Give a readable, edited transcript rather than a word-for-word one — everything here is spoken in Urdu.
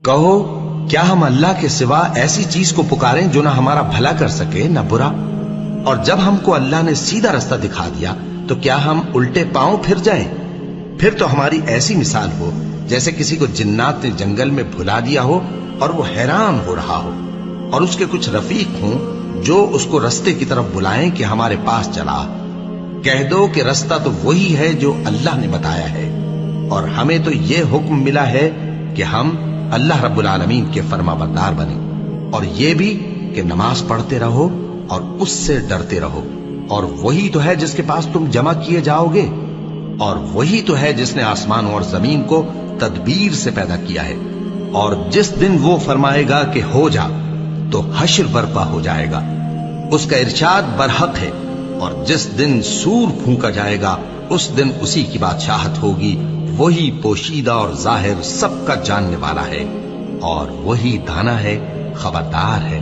کہو کیا ہم اللہ کے سوا ایسی چیز کو پکاریں جو نہ ہمارا بھلا کر سکے نہ برا؟ اور جب ہم کو اللہ نے سیدھا رستہ دکھا دیا تو کیا ہم الٹے پاؤں پھر جائیں؟ پھر تو ہماری ایسی مثال ہو جیسے کسی کو جنات نے جنگل میں بھلا دیا ہو اور وہ حیران ہو رہا ہو، اور اس کے کچھ رفیق ہوں جو اس کو رستے کی طرف بلائیں کہ ہمارے پاس چلا۔ کہہ دو کہ رستہ تو وہی ہے جو اللہ نے بتایا ہے، اور ہمیں تو یہ حکم ملا ہے کہ ہم اللہ رب العالمین کے فرما بردار بنیں، اور یہ بھی کہ نماز پڑھتے رہو اور اس سے ڈرتے رہو، اور وہی تو ہے جس کے پاس تم جمع کیے جاؤ گے، اور وہی تو ہے جس نے آسمانوں اور زمین کو تدبیر سے پیدا کیا ہے، اور جس دن وہ فرمائے گا کہ ہو جا تو حشر برپا ہو جائے گا، اس کا ارشاد برحق ہے، اور جس دن سور پھونکا جائے گا اس دن اسی کی بادشاہت ہوگی، وہی پوشیدہ اور ظاہر سب کا جاننے والا ہے، اور وہی دانا ہے، خبردار ہے۔